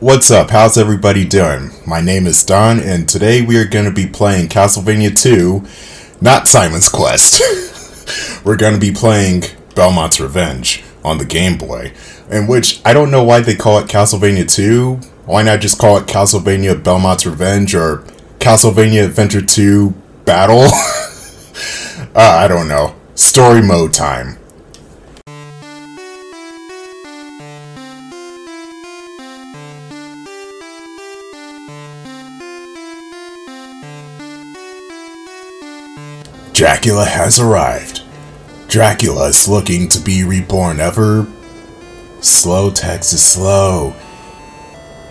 What's up? How's everybody doing? My name is Don, and today we are going to be playing Castlevania II, not Simon's Quest. We're going to be playing Belmont's Revenge on the Game Boy, in which I don't know why they call it Castlevania II. Why not just call it Castlevania Belmont's Revenge or Castlevania Adventure 2 Battle? I don't know. Story mode time. Dracula has arrived. Dracula is looking to be reborn ever... Slow text is slow.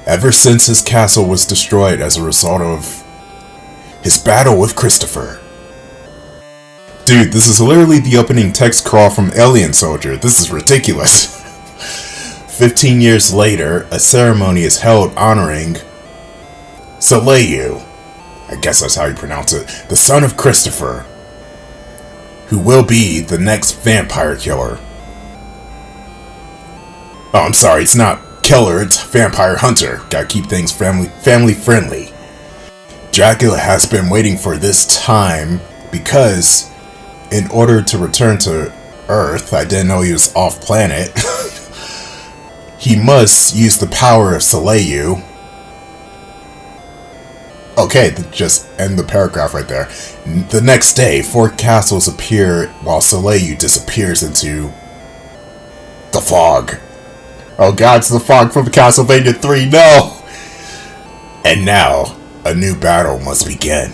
Ever since his castle was destroyed as a result of his battle with Christopher. Dude, this is literally the opening text crawl from Alien Soldier. This is ridiculous. 15 years later, a ceremony is held honoring Soliel. I guess that's how you pronounce it. The son of Christopher, who will be the next vampire killer. Oh, I'm sorry, it's not killer, it's vampire hunter. Gotta keep things family friendly. Dracula has been waiting for this time because in order to return to Earth, I didn't know he was off planet, he must use the power of Soliel. Okay, just end the paragraph right there. The next day, 4 castles appear while Soliel disappears into the fog. Oh god, it's the fog from Castlevania 3, no! And now, a new battle must begin.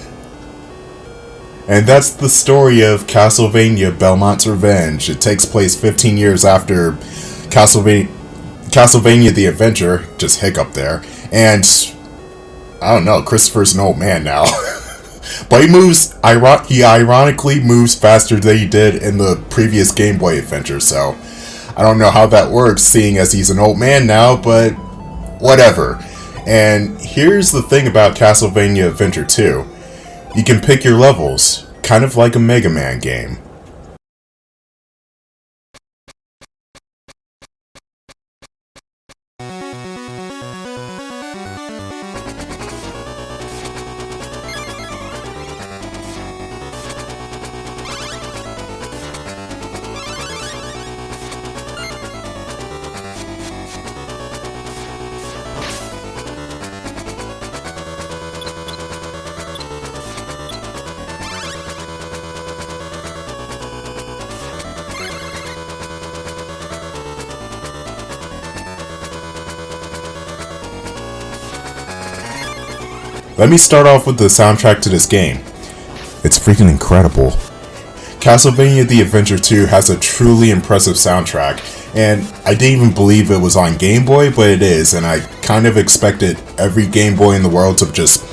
And that's the story of Castlevania Belmont's Revenge. It takes place 15 years after Castlevania the Adventure, just hiccup there, and I don't know, Christopher's an old man now. But he ironically moves faster than he did in the previous Game Boy adventure, so I don't know how that works, seeing as he's an old man now, but whatever. And here's the thing about Castlevania Adventure 2. You can pick your levels, kind of like a Mega Man game. Let me start off with the soundtrack to this game. It's freaking incredible. Castlevania The Adventure 2 has a truly impressive soundtrack, and I didn't even believe it was on Game Boy, but it is, and I kind of expected every Game Boy in the world to just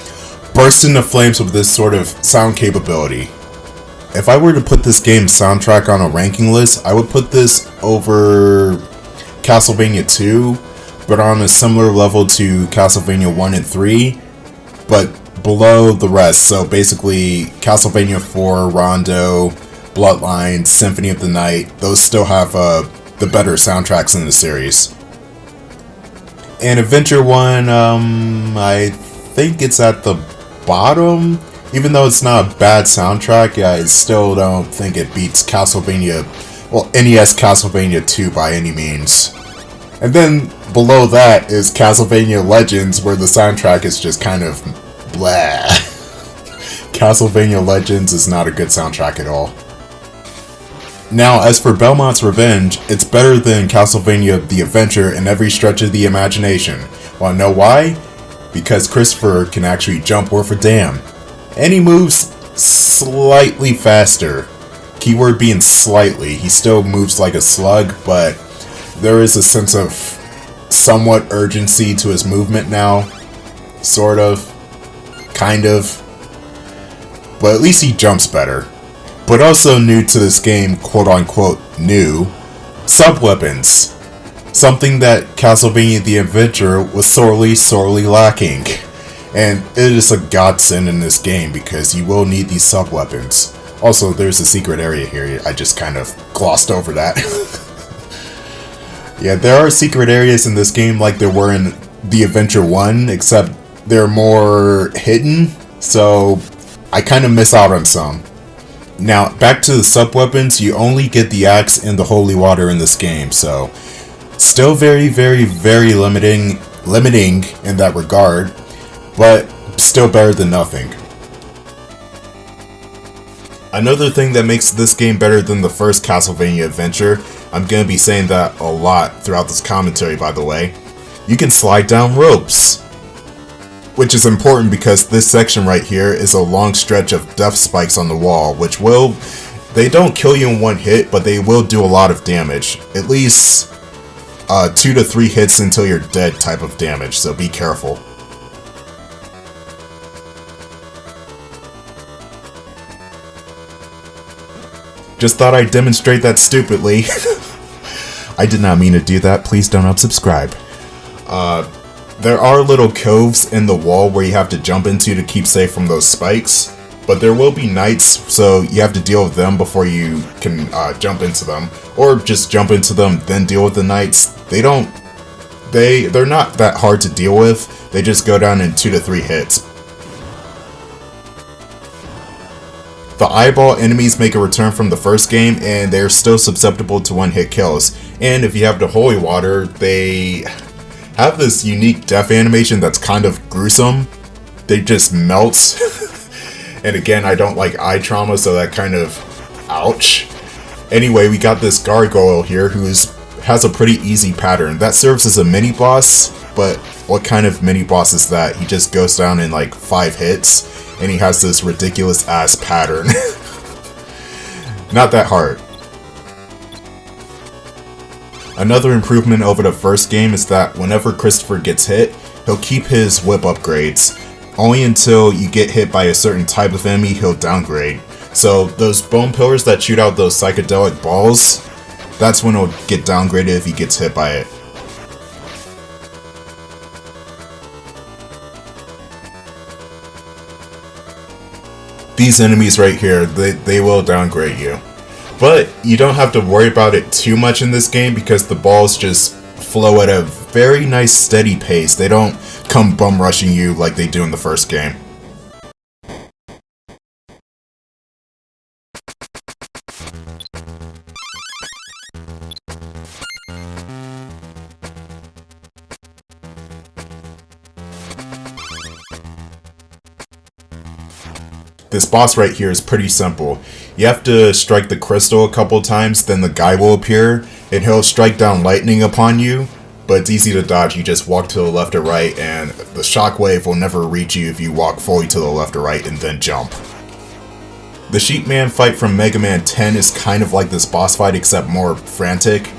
burst into flames with this sort of sound capability. If I were to put this game's soundtrack on a ranking list, I would put this over Castlevania 2, but on a similar level to Castlevania 1 and 3, but below the rest. So basically Castlevania 4, Rondo, Bloodline, Symphony of the Night, those still have the better soundtracks in the series. And Adventure 1, I think it's at the bottom. Even though it's not a bad soundtrack, I still don't think it beats Castlevania, well, NES Castlevania 2 by any means. And then below that is Castlevania Legends, where the soundtrack is just kind of blah. Castlevania Legends is not a good soundtrack at all. Now, as for Belmont's Revenge, it's better than Castlevania The Adventure in every stretch of the imagination. Wanna know why? Because Christopher can actually jump worth a damn. And he moves slightly faster. Keyword being slightly. He still moves like a slug, but there is a sense of somewhat urgency to his movement now. Sort of. Kind of. But at least he jumps better. But also new to this game, quote unquote new, sub-weapons. Something that Castlevania The Adventure was sorely lacking. And it is a godsend in this game because you will need these sub-weapons. Also, there's a secret area here. I just kind of glossed over that. Yeah, there are secret areas in this game like there were in the Adventure 1, except they're more hidden, so I kind of miss out on some. Now, back to the sub-weapons, you only get the axe and the holy water in this game, so still very, very, very limiting in that regard, but still better than nothing. Another thing that makes this game better than the first Castlevania adventure, I'm gonna be saying that a lot throughout this commentary by the way, you can slide down ropes. Which is important because this section right here is a long stretch of death spikes on the wall, which they don't kill you in one hit, but they will do a lot of damage. At least 2 to 3 hits until you're dead type of damage, so be careful. Just thought I'd demonstrate that stupidly. I did not mean to do that, please don't unsubscribe. There are little coves in the wall where you have to jump into to keep safe from those spikes, but there will be knights, so you have to deal with them before you can jump into them, or just jump into them then deal with the knights. They're not that hard to deal with, they just go down in 2 to 3 hits. The eyeball enemies make a return from the first game, and they're still susceptible to one-hit kills, and if you have the holy water, they have this unique death animation that's kind of gruesome. They just melt. And again, I don't like eye trauma, so that kind of ouch. Anyway, we got this Gargoyle here who has a pretty easy pattern. That serves as a mini boss, but what kind of mini boss is that? He just goes down in like 5 hits, and he has this ridiculous ass pattern. Not that hard. Another improvement over the first game is that whenever Christopher gets hit, he'll keep his whip upgrades. Only until you get hit by a certain type of enemy, he'll downgrade. So those bone pillars that shoot out those psychedelic balls, that's when he'll get downgraded if he gets hit by it. These enemies right here, they will downgrade you. But you don't have to worry about it too much in this game because the balls just flow at a very nice steady pace. They don't come bum rushing you like they do in the first game. This boss right here is pretty simple. You have to strike the crystal a couple times, then the guy will appear, and he'll strike down lightning upon you, but it's easy to dodge. You just walk to the left or right, and the shockwave will never reach you if you walk fully to the left or right and then jump. The Sheepman fight from Mega Man 10 is kind of like this boss fight, except more frantic,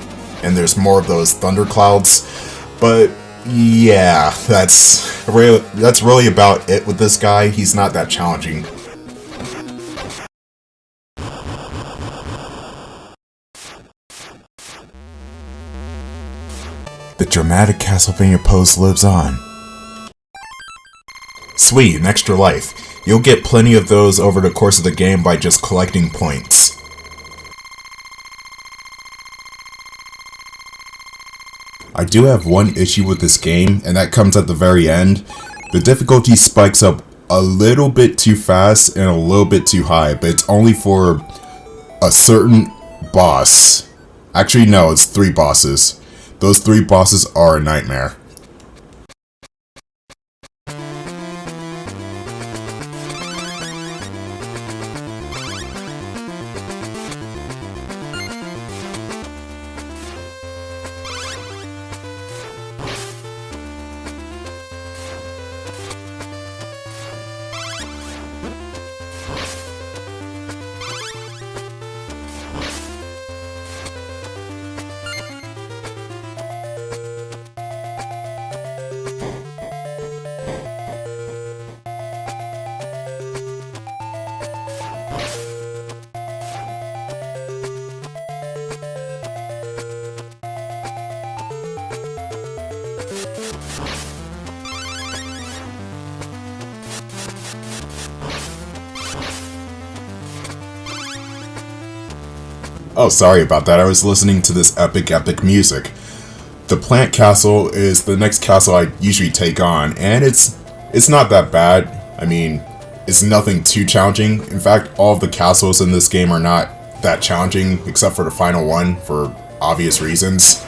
and there's more of those thunderclouds, but yeah, that's really about it with this guy. He's not that challenging. The dramatic Castlevania pose lives on. Sweet, an extra life. You'll get plenty of those over the course of the game by just collecting points. I do have one issue with this game, and that comes at the very end. The difficulty spikes up a little bit too fast and a little bit too high, but it's only for a certain boss. Actually, no, it's 3 bosses. Those 3 bosses are a nightmare. Oh, sorry about that. I was listening to this epic music. The plant castle is the next castle I usually take on, and it's not that bad. I mean, it's nothing too challenging. In fact, all of the castles in this game are not that challenging, except for the final one, for obvious reasons.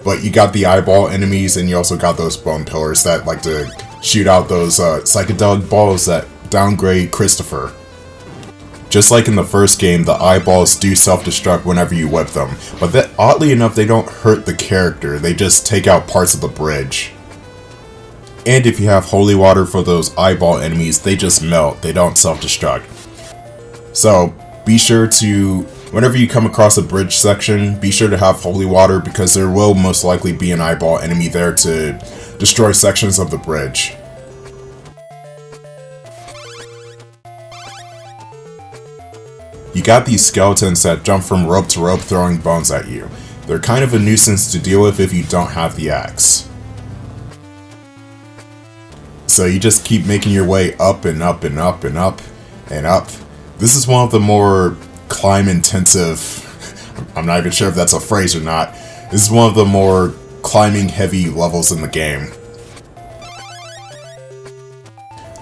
But you got the eyeball enemies, and you also got those bone pillars that like to shoot out those psychedelic balls that downgrade Christopher. Just like in the first game, the eyeballs do self-destruct whenever you whip them, but that, oddly enough, they don't hurt the character, they just take out parts of the bridge. And if you have holy water for those eyeball enemies, they just melt, they don't self-destruct. So, be sure to, whenever you come across a bridge section, be sure to have holy water because there will most likely be an eyeball enemy there to destroy sections of the bridge. You got these skeletons that jump from rope to rope throwing bones at you. They're kind of a nuisance to deal with if you don't have the axe. So you just keep making your way up and up and up and up and up. This is one of the more climb intensive, I'm not even sure if that's a phrase or not, this is one of the more climbing heavy levels in the game.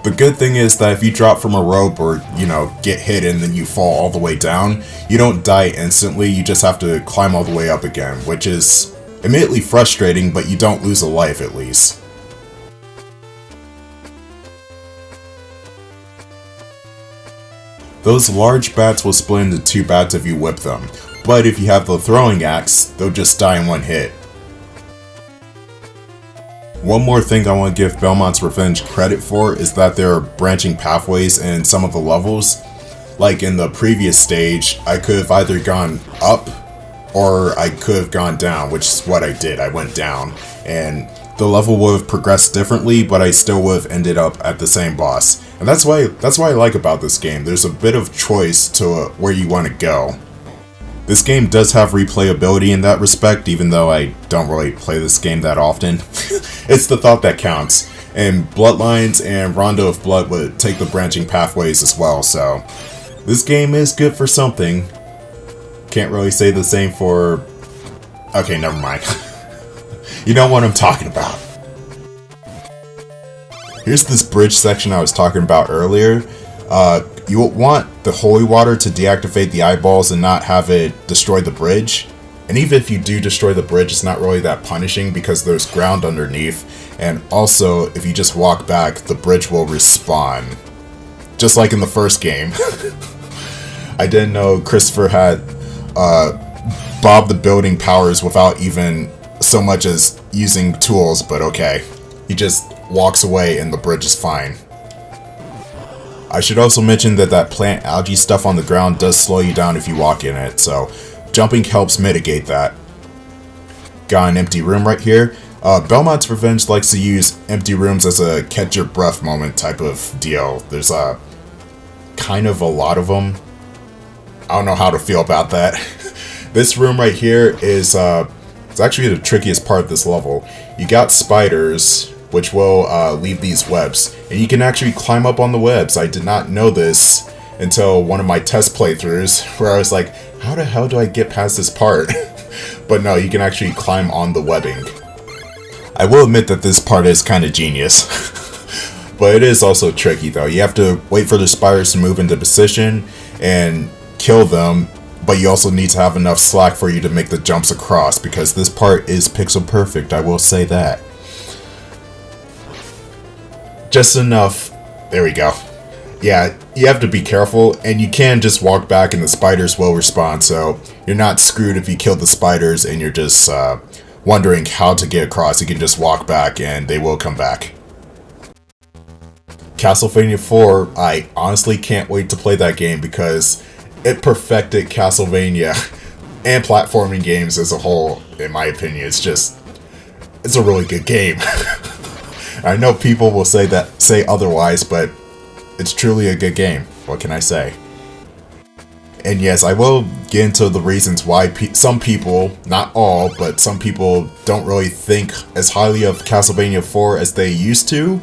The good thing is that if you drop from a rope or, get hit and then you fall all the way down, you don't die instantly, you just have to climb all the way up again, which is admittedly frustrating, but you don't lose a life at least. Those large bats will split into two bats if you whip them, but if you have the throwing axe, they'll just die in one hit. One more thing I want to give Belmont's Revenge credit for is that there are branching pathways in some of the levels. Like in the previous stage, I could have either gone up or I could have gone down, which is what I did. I went down, and the level would have progressed differently, but I still would have ended up at the same boss. And that's what I like about this game. There's a bit of choice to where you want to go. This game does have replayability in that respect, even though I don't really play this game that often. It's the thought that counts. And Bloodlines and Rondo of Blood would take the branching pathways as well, so this game is good for something. Can't really say the same for... Okay, never mind. You know what I'm talking about. Here's this bridge section I was talking about earlier. You want the holy water to deactivate the eyeballs and not have it destroy the bridge. And even if you do destroy the bridge, it's not really that punishing because there's ground underneath. And also, if you just walk back, the bridge will respawn. Just like in the first game. I didn't know Christopher had Bob the Building powers without even so much as using tools, but okay. He just walks away and the bridge is fine. I should also mention that plant algae stuff on the ground does slow you down if you walk in it, so jumping helps mitigate that. Got an empty room right here. Belmont's Revenge likes to use empty rooms as a catch your breath moment type of deal. There's kind of a lot of them. I don't know how to feel about that. This room right here is it's actually the trickiest part of this level. You got spiders, which will leave these webs, and you can actually climb up on the webs. I did not know this until one of my test playthroughs, where I was like, how the hell do I get past this part? But no, you can actually climb on the webbing. I will admit that this part is kind of genius. But it is also tricky though. You have to wait for the spiders to move into position and kill them, but you also need to have enough slack for you to make the jumps across, because this part is pixel perfect, I will say that. Just enough. There we go. Yeah, you have to be careful, and you can just walk back and the spiders will respawn, so you're not screwed if you kill the spiders and you're just wondering how to get across. You can just walk back and they will come back. Castlevania IV, I honestly can't wait to play that game because it perfected Castlevania and platforming games as a whole, in my opinion. It's a really good game. I know people will say otherwise, but it's truly a good game. What can I say? And yes, I will get into the reasons why some people, not all, but some people don't really think as highly of Castlevania IV as they used to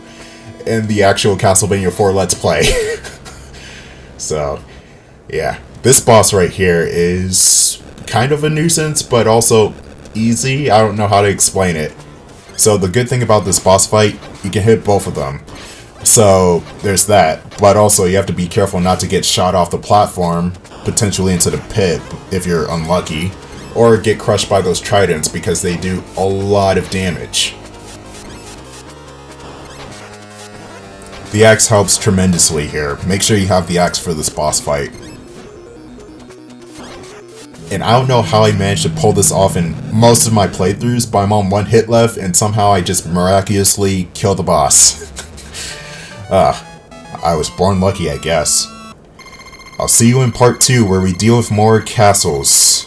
in the actual Castlevania IV Let's Play. So, yeah. This boss right here is kind of a nuisance, but also easy. I don't know how to explain it. So the good thing about this boss fight, you can hit both of them. So there's that, but also you have to be careful not to get shot off the platform, potentially into the pit if you're unlucky, or get crushed by those tridents because they do a lot of damage. The axe helps tremendously here. Make sure you have the axe for this boss fight. And I don't know how I managed to pull this off in most of my playthroughs, but I'm on one hit left and somehow I just miraculously kill the boss. I was born lucky, I guess. I'll see you in part 2 where we deal with more castles.